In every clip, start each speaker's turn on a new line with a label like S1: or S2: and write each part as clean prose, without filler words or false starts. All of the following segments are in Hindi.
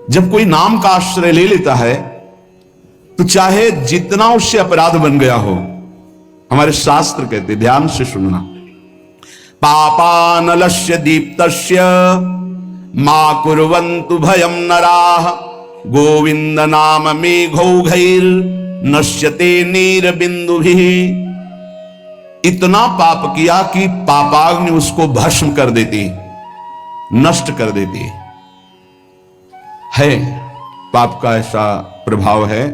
S1: जब कोई नाम का आश्रय ले लेता है तो चाहे जितना उससे अपराध बन गया हो, हमारे शास्त्र कहते, ध्यान से सुनना, पापानलस्य दीप्तस्य मा कुर्वन्तु भयं नराः गोविंद नाम मेघौघैर नश्यते नीर बिंदुभिः। इतना पाप किया कि पापाग्नि उसको भस्म कर देती, नष्ट कर देती है। पाप का ऐसा प्रभाव है,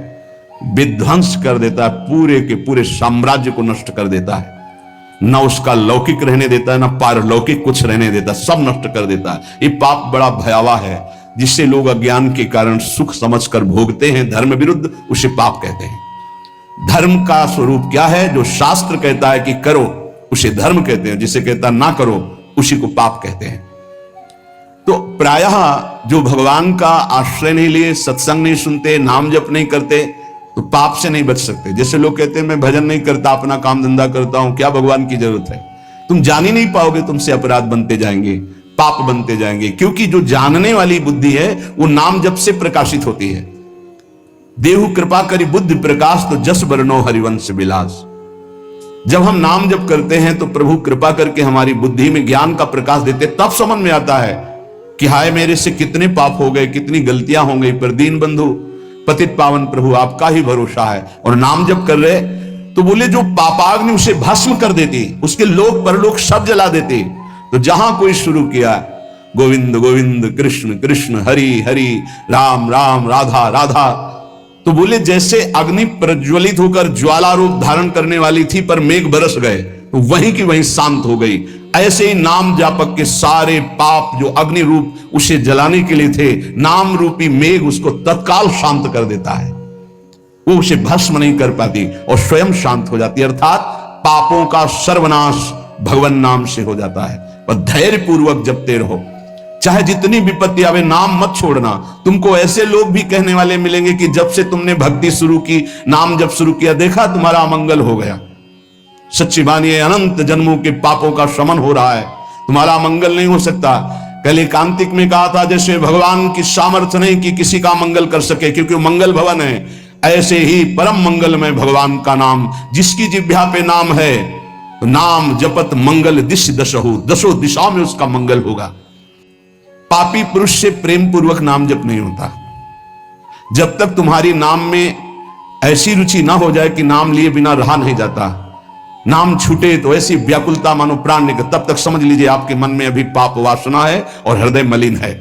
S1: विध्वंस कर देता है, पूरे के पूरे साम्राज्य को नष्ट कर देता है। न उसका लौकिक रहने देता है, न पारलौकिक कुछ रहने देता, सब नष्ट कर देता है। ये पाप बड़ा भयावह है, जिससे लोग अज्ञान के कारण सुख समझकर भोगते हैं धर्म विरुद्ध, उसे पाप कहते हैं। धर्म का स्वरूप क्या है? जो शास्त्र कहता है कि करो उसे धर्म कहते हैं, जिसे कहता ना करो उसी को पाप कहते हैं। तो प्रायः जो भगवान का आश्रय नहीं लिए, सत्संग नहीं सुनते, नाम जप नहीं करते, तो पाप से नहीं बच सकते। जैसे लोग कहते हैं मैं भजन नहीं करता, अपना काम धंधा करता हूं, क्या भगवान की जरूरत है? तुम जान ही नहीं पाओगे, तुमसे अपराध बनते जाएंगे, पाप बनते जाएंगे। क्योंकि जो जानने वाली बुद्धि है वो नाम जप से प्रकाशित होती है। देहु कृपा करी बुद्धि प्रकाश, तो जस बरनो हरिवंश विलास। जब हम नाम जप करते हैं तो प्रभु कृपा करके हमारी बुद्धि में ज्ञान का प्रकाश देते, तब समझ में आता है कि हाय मेरे से कितने पाप हो गए, कितनी गलतियां हो गई, पर दीन बंधु पतित पावन प्रभु आपका ही भरोसा है। और नाम जप कर रहे तो बोले जो पापाग्नि उसे भस्म कर देती, उसके लोक परलोक सब जला देती। तो जहां कोई शुरू किया गोविंद गोविंद कृष्ण कृष्ण हरि हरि राम राम राधा राधा, तो बोले जैसे अग्नि प्रज्वलित होकर ज्वाला रूप धारण करने वाली थी पर मेघ बरस गए तो वहीं की वहीं शांत हो गई। ऐसे ही नाम जापक के सारे पाप जो अग्नि रूप उसे जलाने के लिए थे, नाम रूपी मेघ उसको तत्काल शांत कर देता है। वो उसे भस्म नहीं कर पाती और स्वयं शांत हो जाती है। अर्थात पापों का सर्वनाश भगवान नाम से हो जाता है। पर धैर्य पूर्वक जपते रहो, चाहे जितनी विपत्ति आवे, नाम मत छोड़ना। तुमको ऐसे लोग भी कहने वाले मिलेंगे कि जब से तुमने भक्ति शुरू की, नाम जब शुरू किया, देखा तुम्हारा अमंगल हो गया। सच्ची मानिए, अनंत जन्मों के पापों का शमन हो रहा है, तुम्हारा मंगल नहीं हो सकता। कल एकांतिक में कहा था जैसे भगवान की सामर्थ्य नहीं कि किसी का मंगल कर सके, क्योंकि वो मंगल भवन है, ऐसे ही परम मंगल में भगवान का नाम, जिसकी जिह्वा पे नाम है, तो नाम जपत मंगल दिश दशहु, दसों दिशा में उसका मंगल होगा। पापी पुरुष से प्रेम पूर्वक नाम जप नहीं होता। जब तक तुम्हारी नाम में ऐसी रुचि ना हो जाए कि नाम लिए बिना रहा नहीं जाता, नाम छूटे तो ऐसी व्याकुलता मानो प्राण निकले, तब तक समझ लीजिए आपके मन में अभी पाप वासना है और हृदय मलिन है।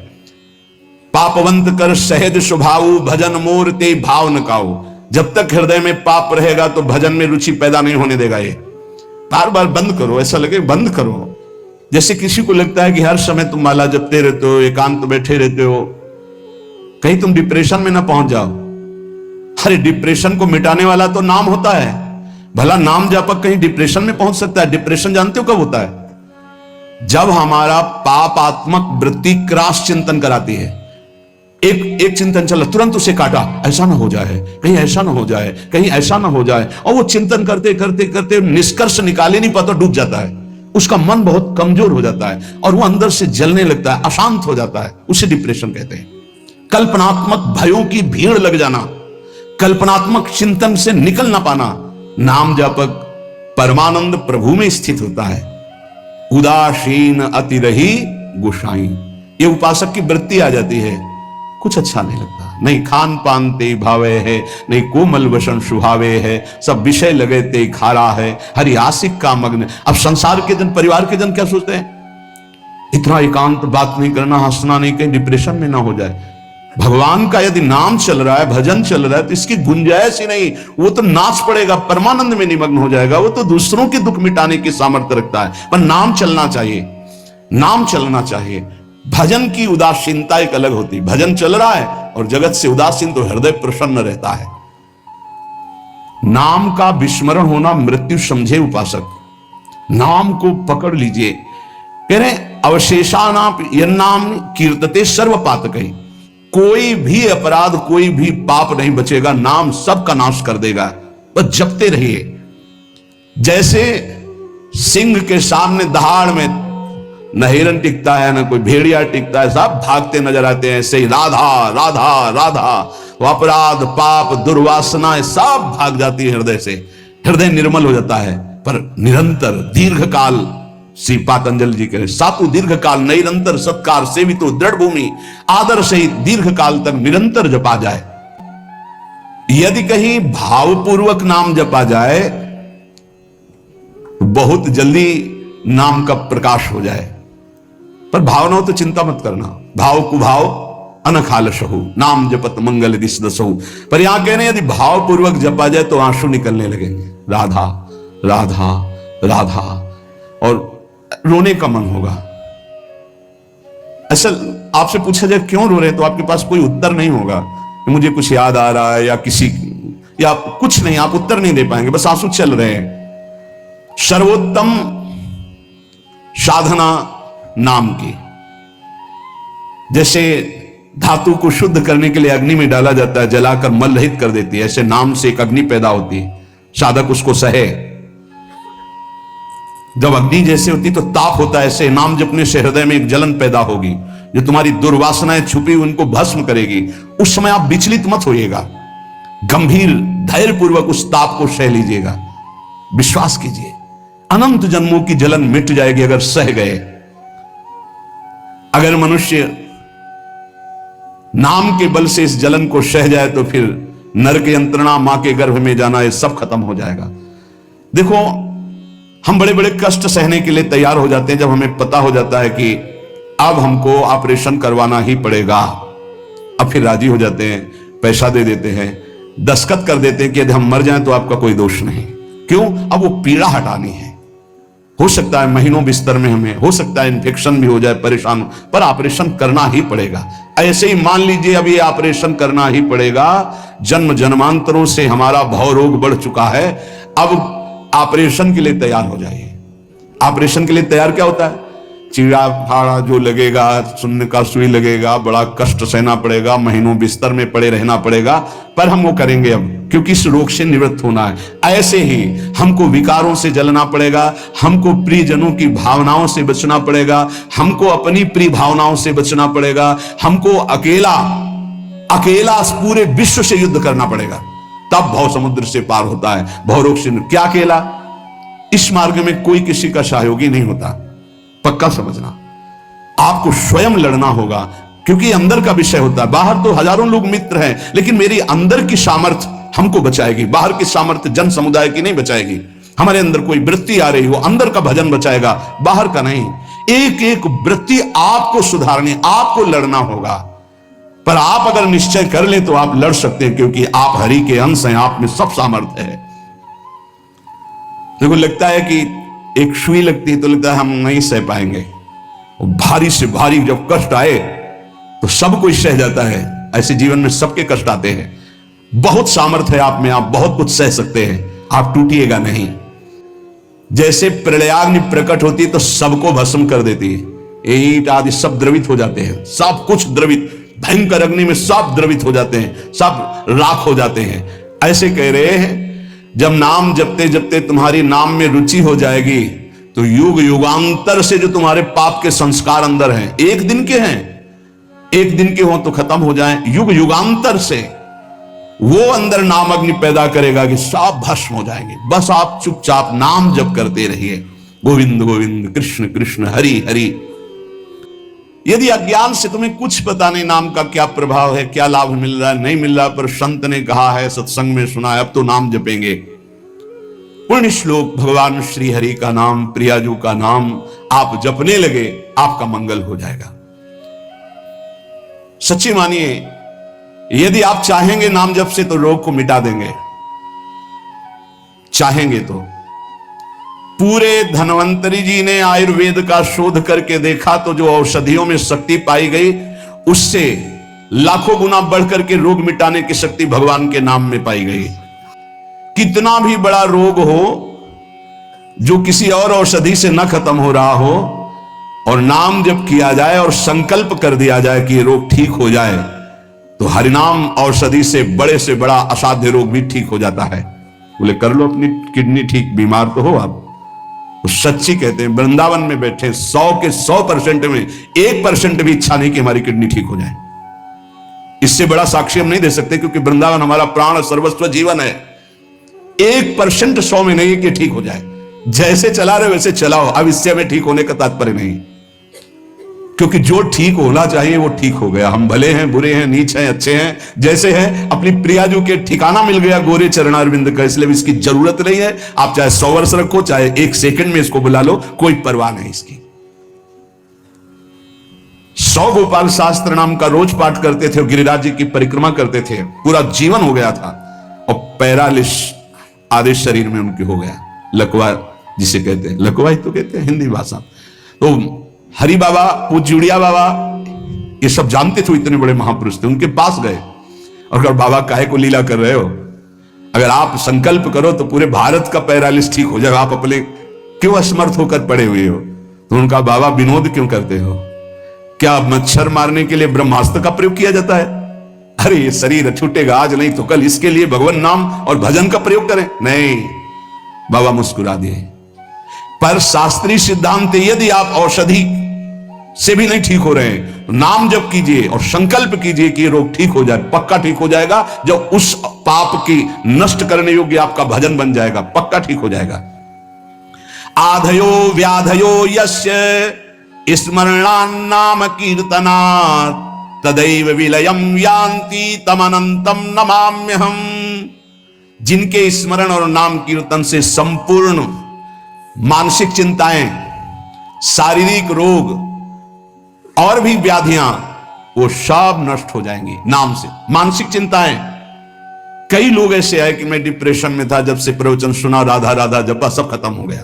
S1: पापवंत कर सहज स्वभाव, भजन मोर ते भाव न काऊ। जब तक हृदय में पाप रहेगा तो भजन में रुचि पैदा नहीं होने देगा। ये बार बार बंद करो, ऐसा लगे बंद करो। जैसे किसी को लगता है कि हर समय तुम माला जपते रहते हो, एकांत बैठे रहते हो, कहीं तुम डिप्रेशन में ना पहुंच जाओ। अरे डिप्रेशन को मिटाने वाला तो नाम होता है। भला नाम जापक कहीं डिप्रेशन में पहुंच सकता है? डिप्रेशन जानते हो कब होता है? जब हमारा पापात्मक वृत्ति क्रॉस चिंतन कराती है। एक चिंतन चला, तुरंत उसे काटा, ऐसा ना हो जाए, कहीं ऐसा ना हो जाए, कहीं ऐसा ना हो जाए, और वो चिंतन करते करते करते निष्कर्ष निकाले नहीं पाता, डूब जाता है। उसका मन बहुत कमजोर हो जाता है और वो अंदर से जलने लगता है, अशांत हो जाता है, उसे डिप्रेशन कहते हैं। कल्पनात्मक भयों की भीड़ लग जाना, कल्पनात्मक चिंतन से निकल ना पाना। नाम जापक परमानंद प्रभु में स्थित होता है। उदासीन अति रही गोसाई, ये उपासक की वृत्ति आ जाती है। कुछ अच्छा नहीं लगता, नहीं खान पान ते भावे है, नहीं कोमल वसन सुभावे है, सब विषय लगे ते खारा है, हरि आशिक का मग्न। अब संसार के जन, परिवार के जन क्या सोचते हैं? इतना एकांत बात नहीं करना, हंसना नहीं, कहीं डिप्रेशन में ना हो जाए। भगवान का यदि नाम चल रहा है, भजन चल रहा है, तो इसकी गुंजाइश ही नहीं। वो तो नाच पड़ेगा, परमानंद में निमग्न हो जाएगा। वो तो दूसरों के दुख मिटाने की सामर्थ्य रखता है। पर नाम चलना चाहिए, नाम चलना चाहिए। भजन की उदासीनता एक अलग होती। भजन चल रहा है और जगत से उदासीन, तो हृदय प्रसन्न रहता है। नाम का विस्मरण होना मृत्यु समझे उपासक। नाम को पकड़ लीजिए। कह रहे अवशेषानाम यन्नाम कीर्तते सर्व पातकैः। कोई भी अपराध, कोई भी पाप नहीं बचेगा, नाम सबका नाश कर देगा। बस जपते रहिए। जैसे सिंह के सामने दहाड़ में न हिरन टिकता है, न कोई भेड़िया टिकता है, सब भागते नजर आते हैं। ऐसे ही राधा राधा राधा, वो अपराध पाप दुर्वासना सब भाग जाती है हृदय से, हृदय निर्मल हो जाता है। पर निरंतर दीर्घ काल, श्री पातंजल जी कह सातु दीर्घ काल निरंतर सत्कार सेवितो दृढ़ भूमि, आदर से दीर्घ काल तक निरंतर जपा जाए। यदि कहीं भावपूर्वक नाम जपा जाए तो बहुत जल्दी नाम का प्रकाश हो जाए। पर भावना हो तो चिंता मत करना, भाव कुभाव अनखालशहु नाम जपत मंगल दिस दसहु। पर यहां कह रहे हैं यदि भावपूर्वक जपा जाए तो आंसू निकलने लगेंगे, राधा राधा राधा, और रोने का मन होगा। असल आपसे पूछा जाए क्यों रो रहे हैं तो आपके पास कोई उत्तर नहीं होगा कि मुझे कुछ याद आ रहा है या किसी, या कुछ नहीं, आप उत्तर नहीं दे पाएंगे, बस आंसू चल रहे हैं। सर्वोत्तम साधना नाम की, जैसे धातु को शुद्ध करने के लिए अग्नि में डाला जाता है, जलाकर मल रहित कर देती है, ऐसे नाम से एक अग्नि पैदा होती है, साधक उसको सहे। जब अग्नि जैसे होती तो ताप होता है, ऐसे नाम जपने से हृदय में एक जलन पैदा होगी जो तुम्हारी दुर्वासनाएं छुपी उनको भस्म करेगी। उस समय आप विचलित मत होइएगा, गंभीर धैर्य पूर्वक उस ताप को सह लीजिएगा। विश्वास कीजिए अनंत जन्मों की जलन मिट जाएगी अगर सह गए। अगर मनुष्य नाम के बल से इस जलन को सह जाए तो फिर नरक यंत्रणा, मां के गर्भ में जाना, ये सब खत्म हो जाएगा। देखो हम बड़े बड़े कष्ट सहने के लिए तैयार हो जाते हैं जब हमें पता हो जाता है कि अब हमको ऑपरेशन करवाना ही पड़ेगा। अब फिर राजी हो जाते हैं, पैसा दे देते हैं, दस्तखत कर देते हैं कि यदि हम मर जाएं तो आपका कोई दोष नहीं। क्यों? अब वो पीड़ा हटानी है। हो सकता है महीनों बिस्तर में हमें, हो सकता है इन्फेक्शन भी हो जाए, परेशान, पर ऑपरेशन करना ही पड़ेगा। ऐसे ही मान लीजिए अब ये ऑपरेशन करना ही पड़ेगा, जन्म जन्मांतरों से हमारा भव रोग बढ़ चुका है, अब ऑपरेशन के लिए तैयार हो जाइए। ऑपरेशन के लिए तैयार क्या होता है? चीड़ा फाड़ा जो लगेगा, सुनने का सुई लगेगा, बड़ा कष्ट सहना पड़ेगा, महीनों बिस्तर में पड़े रहना पड़ेगा, पर हम वो करेंगे अब, क्योंकि इस रोग से निवृत्त होना है। ऐसे ही हमको विकारों से जलना पड़ेगा, हमको प्रियजनों की भावनाओं से बचना पड़ेगा, हमको अपनी प्रिय भावनाओं से बचना पड़ेगा, हमको अकेला अकेला पूरे विश्व से युद्ध करना पड़ेगा, तब भव समुद्र से पार होता है। भव रोग से क्या अकेला? इस मार्ग में कोई किसी का सहयोगी नहीं होता, पक्का समझना। आपको स्वयं लड़ना होगा, क्योंकि अंदर का विषय होता है। बाहर तो हजारों लोग मित्र हैं, लेकिन मेरी अंदर की सामर्थ्य हमको बचाएगी, बाहर की सामर्थ्य जन समुदाय की नहीं बचाएगी। हमारे अंदर कोई वृत्ति आ रही हो, अंदर का भजन बचाएगा, बाहर का नहीं। एक एक वृत्ति आपको सुधारनी, आपको लड़ना होगा। पर आप अगर निश्चय कर ले तो आप लड़ सकते हैं, क्योंकि आप हरि के अंश हैं, आप में सब सामर्थ्य है। देखो लगता है कि एक सुई लगती है तो लगता है हम नहीं सह पाएंगे, भारी से भारी जब कष्ट आए तो सब कोई सह जाता है। ऐसे जीवन में सबके कष्ट आते हैं, बहुत सामर्थ्य है आप में, आप बहुत कुछ सह सकते हैं, आप टूटिएगा नहीं। जैसे प्रलयाग्नि प्रकट होती है तो सबको भस्म कर देती है, ईंट आदि सब द्रवित हो जाते हैं, सब कुछ द्रवित, भयंकर अग्नि में सब द्रवित हो जाते हैं, सब राख हो जाते हैं। ऐसे कह रहे हैं जब नाम जपते जपते तुम्हारी नाम में रुचि हो जाएगी तो युग युगांतर से जो तुम्हारे पाप के संस्कार अंदर हैं, एक दिन के हैं, एक दिन के हो तो खत्म हो जाएं, युग युगांतर से वो अंदर नाम अग्नि पैदा करेगा कि सब भस्म हो जाएंगे। बस आप चुपचाप नाम जप करते रहिए, गोविंद गोविंद कृष्ण कृष्ण हरि हरि। यदि अज्ञान से तुम्हें कुछ पता नहीं नाम का क्या प्रभाव है, क्या लाभ मिल रहा है, नहीं मिल रहा, पर संत ने कहा है, सत्संग में सुना है, अब तो नाम जपेंगे। पुण्य श्लोक भगवान श्री हरि का नाम, प्रियाजू का नाम आप जपने लगे, आपका मंगल हो जाएगा। सच्ची मानिए, यदि आप चाहेंगे नाम जप से तो रोग को मिटा देंगे, चाहेंगे तो। पूरे धन्वंतरी जी ने आयुर्वेद का शोध करके देखा तो जो औषधियों में शक्ति पाई गई उससे लाखों गुना बढ़कर के रोग मिटाने की शक्ति भगवान के नाम में पाई गई। कितना भी बड़ा रोग हो जो किसी और औषधि से न खत्म हो रहा हो, और नाम जब किया जाए और संकल्प कर दिया जाए कि ये रोग ठीक हो जाए, तो हरिनाम औषधि से बड़ा असाध्य रोग भी ठीक हो जाता है। बोले कर लो अपनी किडनी ठीक, बीमार तो हो आप, वो सच्ची कहते हैं वृंदावन में बैठे 100 के 100% में 1% भी इच्छा नहीं कि हमारी किडनी ठीक हो जाए। इससे बड़ा साक्षी हम नहीं दे सकते, क्योंकि वृंदावन हमारा प्राण सर्वस्व जीवन है। 1% 100 में नहीं कि ठीक हो जाए, जैसे चला रहे वैसे चलाओ। अब इससे हमें ठीक होने का तात्पर्य नहीं, क्योंकि जो ठीक होना चाहिए वो ठीक हो गया। हम भले हैं, बुरे हैं, नीच हैं, अच्छे हैं, जैसे हैं, अपनी प्रियाजू के ठिकाना मिल गया गोरे चरणारविंद का। इसलिए इसकी जरूरत नहीं है। आप चाहे 100 वर्ष रखो, चाहे 1 सेकंड में इसको बुला लो, कोई परवाह नहीं इसकी। 100 गोपाल शास्त्र नाम का रोज पाठ करते थे, गिरिराज जी की परिक्रमा करते थे, पूरा जीवन हो गया था, और पैरालिस आधे शरीर में उनके हो गया, लकवा जिसे कहते हैं, लकवा ही तो कहते हैं हिंदी भाषा। तो हरि बाबा, पूज्य उड़िया बाबा, ये सब जानते थे, इतने बड़े महापुरुष थे, उनके पास गए और अगर बाबा काहे को लीला कर रहे हो, अगर आप संकल्प करो तो पूरे भारत का पैरालिस ठीक हो जाएगा, आप अपने क्यों असमर्थ होकर पड़े हुए हो? तो उनका बाबा विनोद क्यों करते हो? क्या मच्छर मारने के लिए ब्रह्मास्त्र का प्रयोग किया जाता है? अरे ये शरीर छूटेगा आज नहीं तो कल, इसके लिए भगवान नाम और भजन का प्रयोग करें। नहीं, बाबा मुस्कुरा दिए। पर शास्त्रीय सिद्धांत, यदि आप औषधि से भी नहीं ठीक हो रहे हैं तो नाम जप कीजिए और संकल्प कीजिए कि ये रोग ठीक हो जाए, पक्का ठीक हो जाएगा। जब उस पाप की नष्ट करने योग्य आपका भजन बन जाएगा, पक्का ठीक हो जाएगा। आधयो व्याधयो यस्य स्मरणान्नाम कीर्तनात् तदैव विलयम यान्ति तमनंतम नमाम्यहम्। जिनके स्मरण और नाम कीर्तन से संपूर्ण मानसिक चिंताएं, शारीरिक रोग और भी व्याधियां, वो सब नष्ट हो जाएंगी नाम से। मानसिक चिंताएं, कई लोग ऐसे आए कि मैं डिप्रेशन में था, जब से प्रवचन सुना, राधा राधा जपा, सब खत्म हो गया।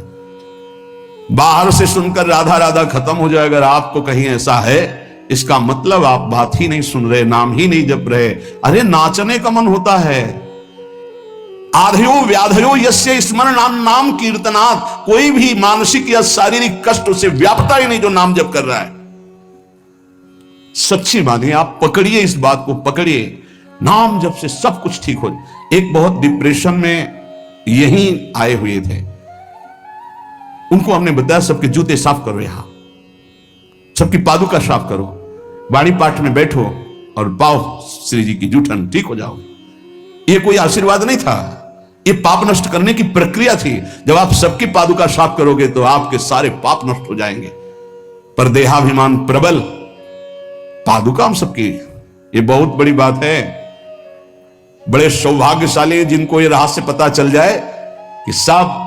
S1: बाहर से सुनकर राधा राधा खत्म हो जाए, अगर आपको कहीं ऐसा है, इसका मतलब आप बात ही नहीं सुन रहे, नाम ही नहीं जप रहे। अरे नाचने का मन होता है। आधयो व्याधयो यस्य स्मरणान नाम कीर्तनात्, कोई भी मानसिक या शारीरिक कष्ट उसे व्यापता ही नहीं जो नाम जप कर रहा है। सच्ची मानिए, आप पकड़िए, इस बात को पकड़िए, नाम जप से सब कुछ ठीक हो। एक बहुत डिप्रेशन में यहीं आए हुए थे, उनको हमने बताया सबके जूते साफ करो, यहां सबकी पादुका साफ करो, वाणी पाठ में बैठो और पाओ श्री जी की जूठन, ठीक हो जाओ। ये कोई आशीर्वाद नहीं था, ये पाप नष्ट करने की प्रक्रिया थी। जब आप सबकी पादुका साफ करोगे तो आपके सारे पाप नष्ट हो जाएंगे। पर देहाभिमान प्रबल, पादुका हम सबकी, ये बहुत बड़ी बात है। बड़े सौभाग्यशाली जिनको ये रहस्य पता चल जाए कि सब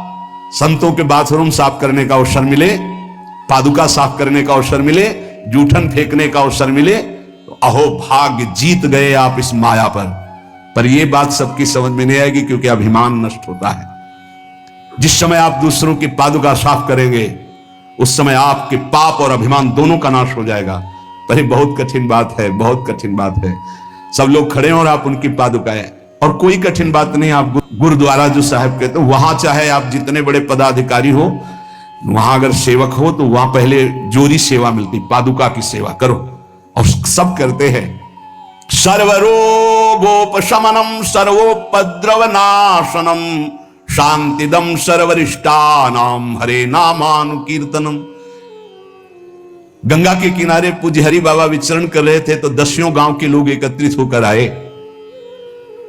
S1: संतों के बाथरूम साफ करने का अवसर मिले, पादुका साफ करने का अवसर मिले, जूठन फेंकने का अवसर मिले, तो अहो भाग्य, जीत गए आप इस माया पर यह बात सबकी समझ में नहीं आएगी, क्योंकि अभिमान नष्ट होता है। जिस समय आप दूसरों की पादुका साफ करेंगे, उस समय आपके पाप और अभिमान दोनों का नाश हो जाएगा। पर ये बहुत कठिन बात है, बहुत कठिन बात है। सब लोग खड़े हैं और आप उनकी पादुकाएं, और कोई कठिन बात नहीं। आप गुरुद्वारा जो साहब कहते हो, वहां चाहे आप जितने बड़े पदाधिकारी हो, वहां अगर सेवक हो तो वहां पहले जोरी सेवा मिलती, पादुका की सेवा करो, और सब करते हैं। सर्वरोगोपशमनम सर्वोपद्रवनाशनम शांतिदम सर्वरिष्टानाम हरे नामानुकीर्तनम। गंगा के किनारे पूज्य हरि बाबा विचरण कर रहे थे तो 10 गांव के लोग एकत्रित होकर आए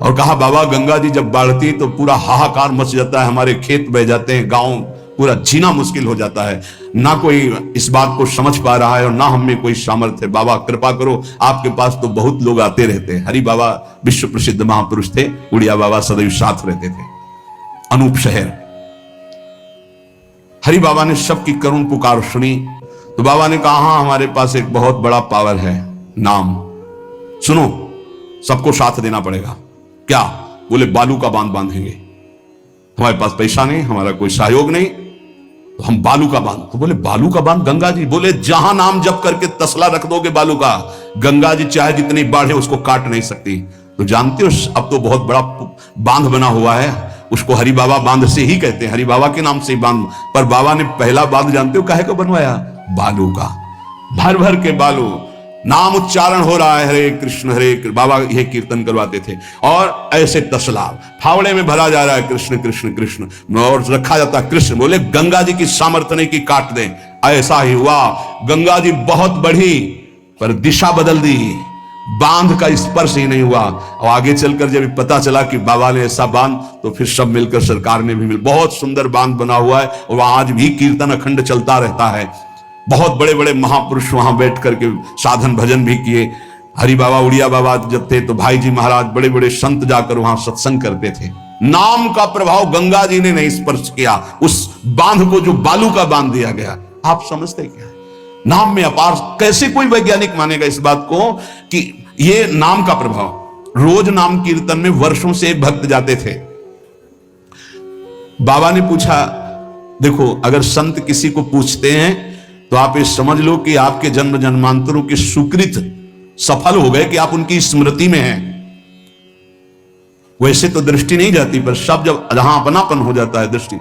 S1: और कहा, बाबा गंगा जी जब बढ़ती तो पूरा हाहाकार मच जाता है, हमारे खेत बह जाते हैं, गांव पूरा जीना मुश्किल हो जाता है। ना कोई इस बात को समझ पा रहा है और ना हम में कोई सामर्थ्य। बाबा कृपा करो, आपके पास तो बहुत लोग आते रहते हैं। हरि बाबा विश्व प्रसिद्ध महापुरुष थे, उड़िया बाबा सदैव साथ रहते थे, अनूप शहर। हरि बाबा ने सबकी करुण पुकार सुनी तो बाबा ने कहा, हाँ हमारे पास एक बहुत बड़ा पावर है, नाम। सुनो, सबको साथ देना पड़ेगा। क्या? बोले बालू का बांध बांधेंगे। हमारे पास पैसा नहीं, हमारा कोई सहयोग नहीं, तो हम बालू का बांध। तो बोले बालू का बांध गंगा जी? बोले जहां नाम जप करके तसला रख दोगे बालू का, गंगा जी चाहे जितनी बाढ़ है उसको काट नहीं सकती। तो जानते हो अब तो बहुत बड़ा बांध बना हुआ है, उसको हरि बाबा बांध से ही कहते हैं, हरि बाबा के नाम से ही बांध। पर बाबा ने पहला बांध जानते हो काहे को बनवाया? बालू का। भर भर के बालू नाम उच्चारण हो रहा है, हरे कृष्ण बाबा ये कीर्तन करवाते थे। और ऐसे 10 लाभ फावड़े में भरा जा रहा है, कृष्ण कृष्ण कृष्ण, और रखा जाता है कृष्ण। बोले गंगा जी की सामर्थ्य नहीं कि काट दें, ऐसा ही हुआ। गंगा जी बहुत बढ़ी पर दिशा बदल दी, बांध का स्पर्श ही नहीं हुआ। और आगे चलकर जब पता चला कि बाबा ने ऐसा बांध, तो फिर सब मिलकर सरकार ने भी बहुत सुंदर बांध बना हुआ है, और वहां आज भी कीर्तन अखंड चलता रहता है। बहुत बड़े बड़े महापुरुष वहां बैठ करके साधन भजन भी किए। हरि बाबा, उड़िया बाबा जब थे तो भाई जी महाराज, बड़े बड़े संत जाकर वहां सत्संग करते थे। नाम का प्रभाव गंगा जी ने नहीं स्पर्श किया, उस बांध को जो बालू का बांध दिया गया। आप समझते क्या है? नाम में अपार। कैसे कोई वैज्ञानिक मानेगा इस बात को कि ये नाम का प्रभाव। रोज नाम कीर्तन में वर्षों से भक्त जाते थे। बाबा ने पूछा, देखो अगर संत किसी को पूछते हैं तो आप ये समझ लो कि आपके जन्म जन्मांतरों के सुकृत सफल हो गए कि आप उनकी स्मृति में हैं। वैसे तो दृष्टि नहीं जाती, पर सब जब जहां अपनापन हो जाता है दृष्टि,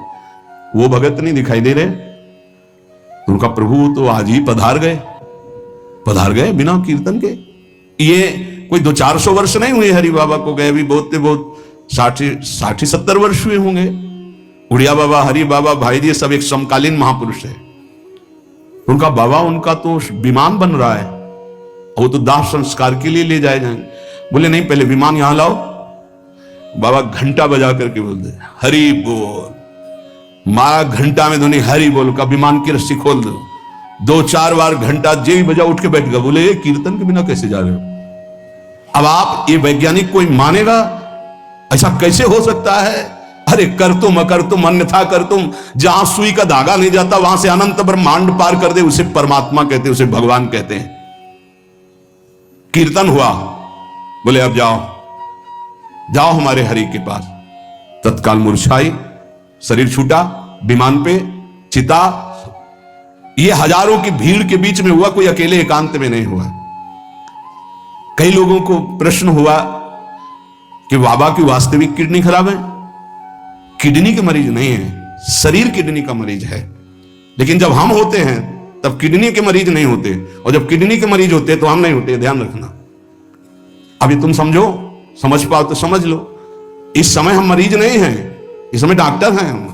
S1: वो भगत नहीं दिखाई दे रहे, तो उनका प्रभु तो आज ही पधार गए बिना कीर्तन के। ये कोई 200-400 वर्ष नहीं हुए हरि बाबा को गए, भी बहुत 60-70 वर्ष हुए होंगे। उड़िया बाबा, हरि बाबा, भाई जी सब एक समकालीन महापुरुष है। उनका बाबा, उनका तो विमान बन रहा है, वो तो दाह संस्कार के लिए ले जाए जाएंगे। बोले नहीं, पहले विमान यहां लाओ। बाबा घंटा बजा करके बोलते हरि बोल। मारा घंटा में ध्वनि हरि बोल का, विमान की रस्सी खोल दो। 2-4 बार घंटा जे भी बजा उठ के बैठ गया। बोले ये कीर्तन के बिना कैसे जा रहे हो? अब आप ये वैज्ञानिक कोई मानेगा? ऐसा कैसे हो सकता है? अरे कर तुम अन्यथा कर तुम। जहां सुई का धागा नहीं जाता वहां से अनंत ब्रह्मांड पार कर दे, उसे परमात्मा कहते हैं, उसे भगवान कहते हैं। कीर्तन हुआ, बोले अब जाओ हमारे हरि के पास। तत्काल मूर्छाई, शरीर छूटा, विमान पे चिता। ये हजारों की भीड़ के बीच में हुआ, कोई अकेले एकांत में नहीं हुआ। कई लोगों को प्रश्न हुआ कि बाबा की वास्तविक किडनी खराब है। किडनी के मरीज नहीं है, शरीर किडनी का मरीज है। लेकिन जब हम होते हैं तब किडनी के मरीज नहीं होते, और जब किडनी के मरीज होते तो हम नहीं होते। ध्यान रखना। अभी तुम समझ पाओ तो समझ लो। इस समय हम मरीज नहीं हैं, इस समय डॉक्टर हैं हम।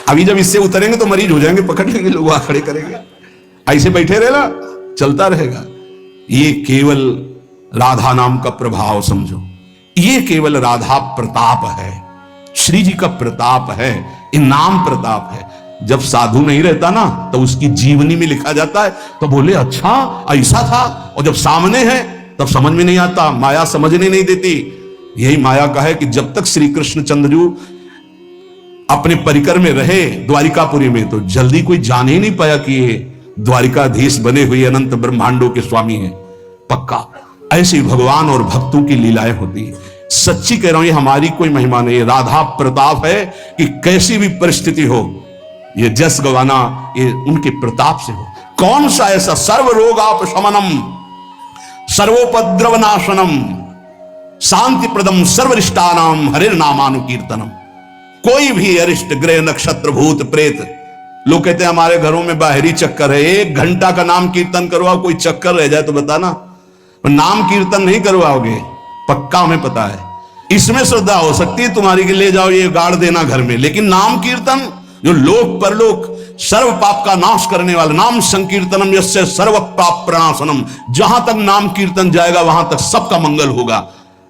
S1: अभी जब इससे उतरेंगे तो मरीज हो जाएंगे, पकड़ लेंगे लोग, वहां खड़े करेंगे। ऐसे बैठे रहना, चलता रहेगा। ये केवल राधा नाम का प्रभाव समझो। ये केवल राधा प्रताप है, श्री जी का प्रताप है, इनाम प्रताप है। जब साधु नहीं रहता ना तो उसकी जीवनी में लिखा जाता है, तो बोले अच्छा ऐसा था। और जब सामने है तब समझ में नहीं आता, माया समझने नहीं देती। यही माया का है कि जब तक श्री कृष्ण चंद्रजू अपने परिकर में रहे द्वारिकापुरी में, तो जल्दी कोई जान ही नहीं पाया कि ये द्वारिकाधीश बने हुए अनंत ब्रह्मांडों के स्वामी हैं। पक्का ऐसे भगवान और भक्तों की लीलाएं होती है। सच्ची कह रहा हूं, ये हमारी कोई महिमा नहीं है, राधा प्रताप है कि कैसी भी परिस्थिति हो, ये जस गवाना ये उनके प्रताप से हो। कौन सा ऐसा सर्व रोगापशमनम सर्वोपद्रव नाशनम शांति प्रदम सर्वरिष्टानाम हरिर नामानुकीर्तनम। कोई भी अरिष्ट ग्रह नक्षत्र भूत प्रेत, लोग कहते हैं हमारे घरों में बाहरी चक्कर है, 1 घंटा का नाम कीर्तन करवाओ, कोई चक्कर रह जाए तो बताना। नाम कीर्तन नहीं करवाओगे, पक्का हमें पता है। इसमें श्रद्धा हो सकती है तुम्हारी कि ले जाओ ये गाड़ देना घर में, लेकिन नाम कीर्तन जो लोक परलोक सर्व पाप का नाश करने वाला, नाम संकीर्तनम यस्य सर्व पाप प्रणाशनम, जहां तक नाम कीर्तन जाएगा वहां तक सबका मंगल होगा।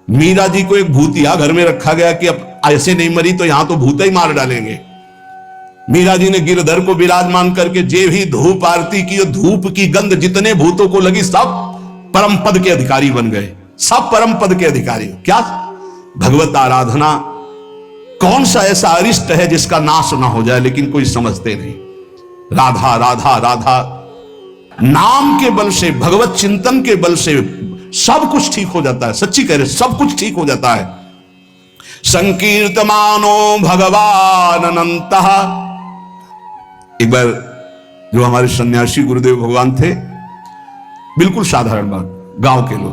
S1: मीरा जी को एक भूतिया घर में रखा गया कि अब ऐसे नहीं मरी तो यहां तो भूत ही मार डालेंगे। मीरा जी ने गिरधर को विराजमान करके जे भी धूप आरती की, धूप की गंध जितने भूतों को लगी सब परम पद के अधिकारी बन गए, सब परम पद के अधिकारी। क्या भगवत आराधना, कौन सा ऐसा अरिष्ट है जिसका नाश ना हो जाए, लेकिन कोई समझते नहीं। राधा राधा राधा नाम के बल से, भगवत चिंतन के बल से सब कुछ ठीक हो जाता है। सच्ची कह रहे, सब कुछ ठीक हो जाता है। संकीर्तमानो भगवान अनंतः। एक बार जो हमारे सन्यासी गुरुदेव भगवान थे, बिल्कुल साधारण बात, गांव के लोग